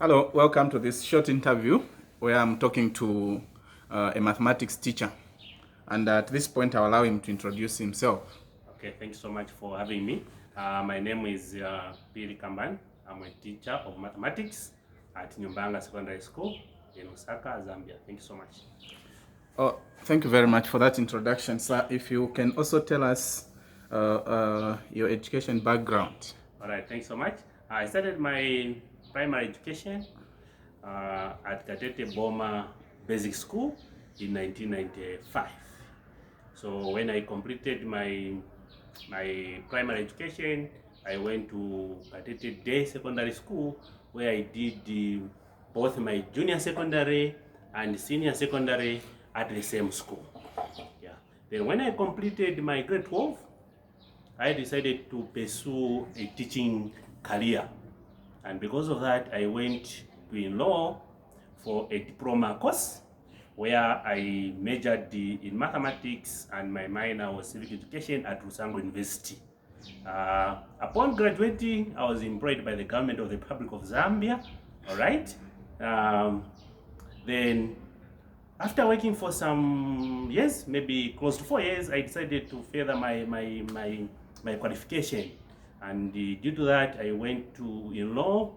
Hello, welcome to this short interview where I'm talking to a mathematics teacher. And at this point, I'll allow him to introduce himself. Okay, thanks so much for having me. My name is Pili Kamban. I'm a teacher of mathematics at Nyumbayangasecondaryschool in Osaka, Zambia. Thank you so much. Oh, thank you very much for that introduction, sir. If you can also tell us your education background. All right, thanks so much. I started my primary education at Katete Boma Basic School in 1995. So when I completed my primary education, I went to Katete Day Secondary School where I did both my junior secondary and senior secondary at the same school. Yeah. Then when I completed my grade 12, I decided to pursue a teaching career. And because of that, I went to law for a diploma course where I majored in mathematics and my minor was civic education at Rusango University. Upon graduating, I was employed by the government of the Republic of Zambia. All right. Then after working for some years, maybe close to 4 years, I decided to further my qualification. And due to that, I went to law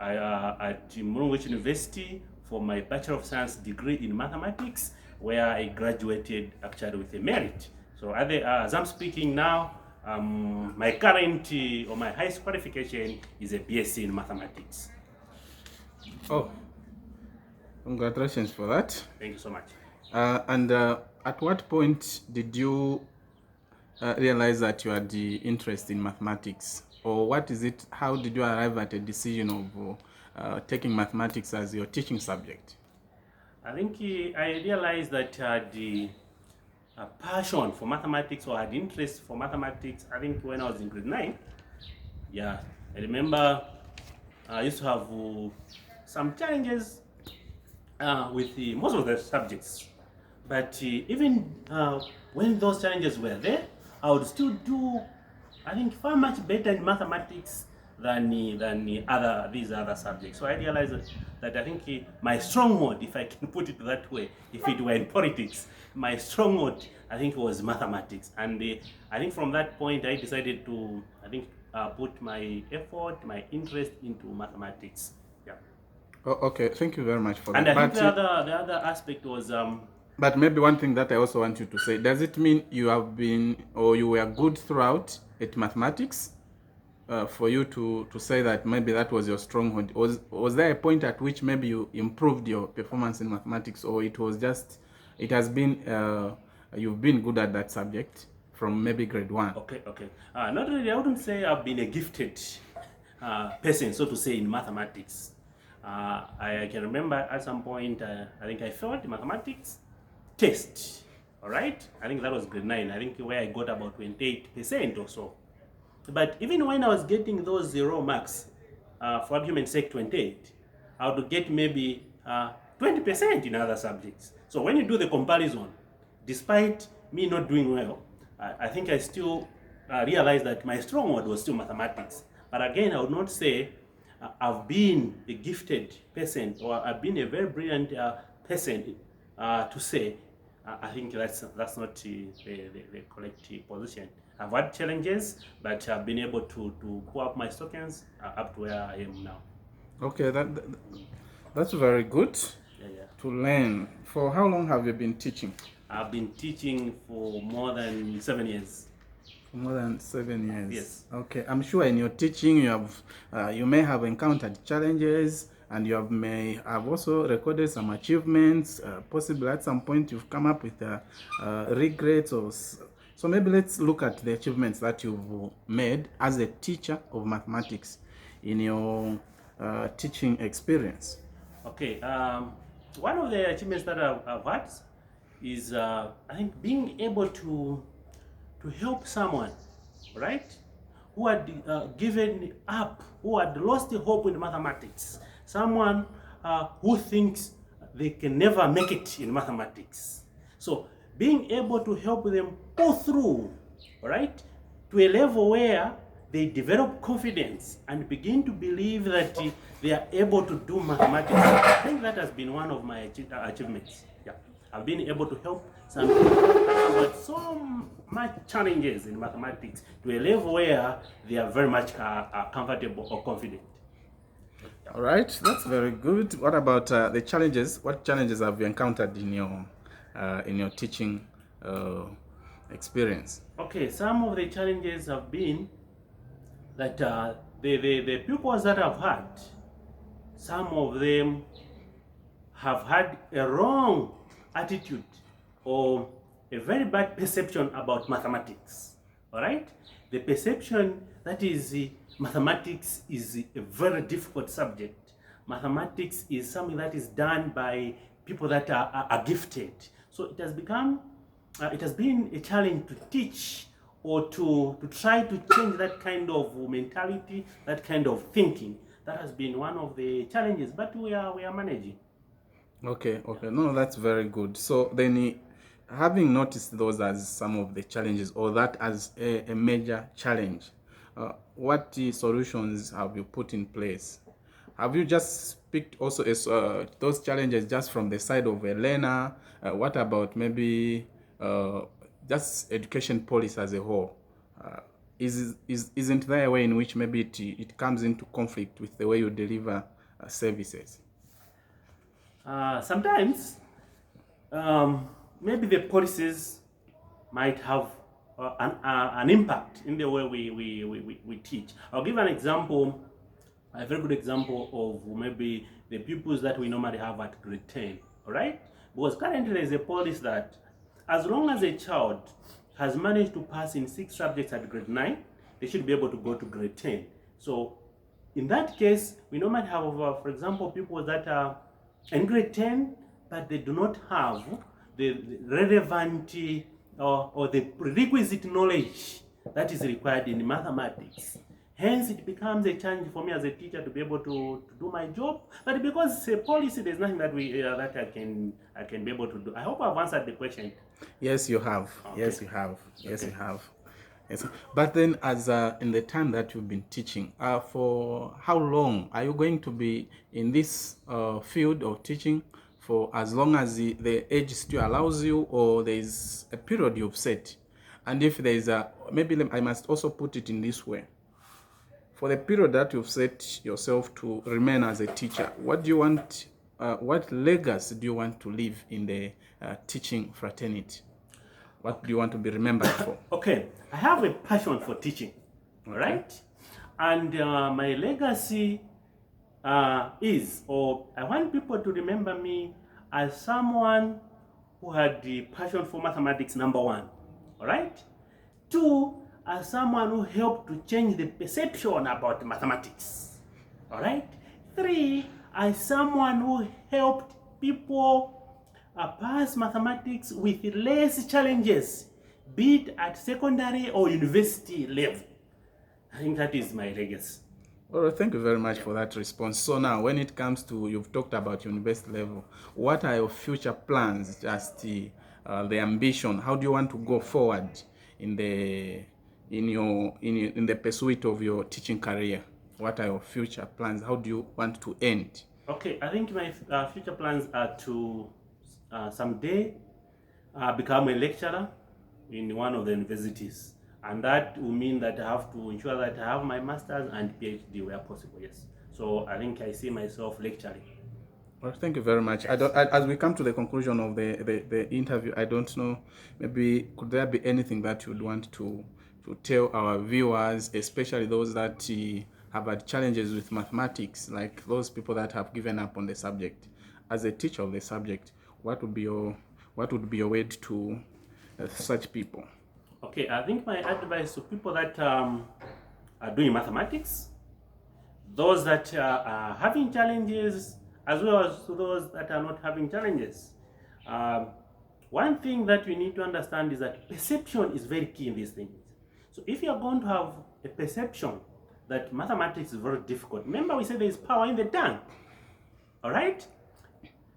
at Mulungu University for my Bachelor of Science degree in mathematics, where I graduated actually with a merit. So as I'm speaking now, my current or my highest qualification is a BSc in mathematics. Oh, congratulations for that. Thank you so much. And at what point did you realize that you had the interest in mathematics? Or what is it? How did you arrive at a decision of taking mathematics as your teaching subject? I think I realized that the passion for mathematics or had interest for mathematics, I think when I was in grade 9. Yeah, I remember I used to have some challenges with most of the subjects. But even when those challenges were there, I would still do, I think, far much better in mathematics than these other subjects. So I realized that I think my stronghold, if I can put it that way, if it were in politics, my stronghold, I think, was mathematics. And I think from that point, I decided to, put my effort, my interest into mathematics. Yeah. Oh, okay, thank you very much for And that. I think the other aspect was But maybe one thing that I also want you to say, does it mean you have been or you were good throughout at mathematics for you to say that maybe that was your stronghold? Was there a point at which maybe you improved your performance in mathematics, or it was just, it has been, you've been good at that subject from maybe grade 1? Okay. Not really, I wouldn't say I've been a gifted person, so to say, in mathematics. I can remember at some point, I think I failed the mathematics test. All right, I think that was grade 9. I think where I got about 28% or so. But even when I was getting those 0 marks, for argument's sake 28, I would get maybe 20% in other subjects. So when you do the comparison, despite me not doing well, I think I still realized that my stronghold was still mathematics. But again, I would not say I've been a gifted person or I've been a very brilliant person to say. I think that's not the correct position. I've had challenges, but I've been able to pull up my stockings up to where I am now. Okay, that's very good to learn. For how long have you been teaching? I've been teaching for more than 7 years. For more than 7 years? Yes. Okay, I'm sure in your teaching you may have encountered challenges, and you may have also recorded some achievements. Possibly at some point you've come up with regrets, or so maybe let's look at the achievements that you've made as a teacher of mathematics in your teaching experience. Okay, one of the achievements that I've had is I think being able to help someone, right, who had given up, who had lost hope in mathematics, someone who thinks they can never make it in mathematics. So being able to help them go through, right, to a level where they develop confidence and begin to believe that they are able to do mathematics. I think that has been one of my achievements. Yeah, I've been able to help some people who had so much challenges in mathematics to a level where they are very much comfortable or confident. All right, that's very good. What about the challenges? What challenges have you encountered in your teaching experience? Okay, some of the challenges have been that the pupils that I've had, some of them have had a wrong attitude or a very bad perception about mathematics. All right? The perception that is mathematics is a very difficult subject. Mathematics is something that is done by people that are gifted. So it has become, it has been a challenge to teach or to try to change that kind of mentality, that kind of thinking. That has been one of the challenges, but we are managing. Okay, no, that's very good. So then, having noticed those as some of the challenges, or that as a major challenge, what solutions have you put in place? Have you just picked also those challenges just from the side of a learner? What about maybe just education policy as a whole? Isn't there a way in which maybe it comes into conflict with the way you deliver services? Sometimes maybe the policies might have an impact in the way we teach. I'll give an example, a very good example of maybe the pupils that we normally have at grade 10, all right? Because currently there is a policy that as long as a child has managed to pass in 6 subjects at grade 9, they should be able to go to grade 10. So in that case, we normally have, for example, people that are in grade 10, but they do not have the relevant or the prerequisite knowledge that is required in mathematics. Hence, it becomes a challenge for me as a teacher to be able to do my job. But because it's a policy, there's nothing that I can be able to do. I hope I've answered the question. Yes, you have. Okay. Yes, you have. Yes, you have. Yes. But then, as in the time that you've been teaching, for how long are you going to be in this field of teaching? For as long as the age still allows you, or there is a period you've set? And if there is maybe I must also put it in this way. For the period that you've set yourself to remain as a teacher, what do you want? What legacy do you want to leave in the teaching fraternity? What do you want to be remembered for? Okay, I have a passion for teaching, right? And my legacy is, or I want people to remember me as someone who had the passion for mathematics, number 1, all right? 2, as someone who helped to change the perception about mathematics, all right? 3, as someone who helped people pass mathematics with less challenges, be it at secondary or university level. I think that is my legacy. Well, thank you very much for that response. So now, when it comes to, you've talked about university level, what are your future plans, just the ambition? How do you want to go forward in the pursuit of your teaching career? What are your future plans? How do you want to end? Okay, I think my future plans are to someday become a lecturer in one of the universities. And that will mean that I have to ensure that I have my master's and PhD where possible, yes. So I think I see myself lecturing. Well, thank you very much. As we come to the conclusion of the interview, I don't know, maybe could there be anything that you'd want to tell our viewers, especially those that have had challenges with mathematics, like those people that have given up on the subject? As a teacher of the subject, what would be your word to such people? Okay, I think my advice to people that are doing mathematics, those that are having challenges, as well as to those that are not having challenges. One thing that we need to understand is that perception is very key in these things. So if you are going to have a perception that mathematics is very difficult, remember we said there is power in the tongue, all right?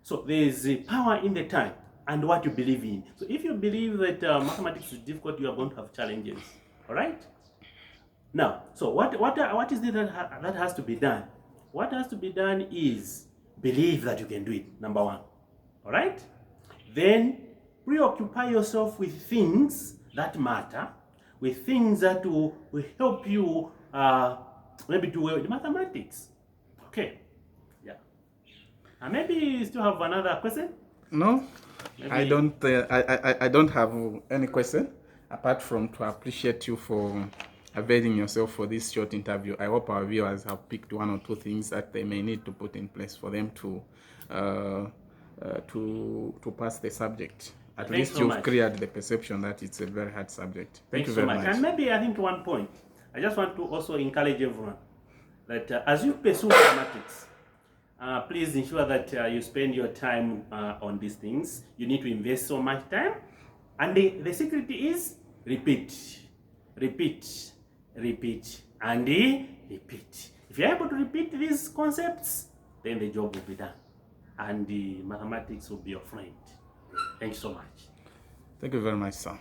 So there is power in the tongue and what you believe in. So if you believe that mathematics is difficult, you are going to have challenges, all right? Now, so what is it that has to be done? What has to be done is believe that you can do it, number one. All right? Then preoccupy yourself with things that matter, with things that will help you maybe do well in mathematics. Okay. Yeah. Maybe you still have another question? No, Maybe. I don't have any question apart from to appreciate you for availing yourself for this short interview. I hope our viewers have picked one or two things that they may need to put in place for them to pass the subject. At Thanks least so you've much. cleared the perception that it's a very hard subject. Thank you so very much. And maybe I think one point, I just want to also encourage everyone that as you pursue mathematics, please ensure that you spend your time on these things. You need to invest so much time. And the secret is repeat, repeat, repeat, and repeat. If you're able to repeat these concepts, then the job will be done. And the mathematics will be your friend. Thank you so much. Thank you very much, sir.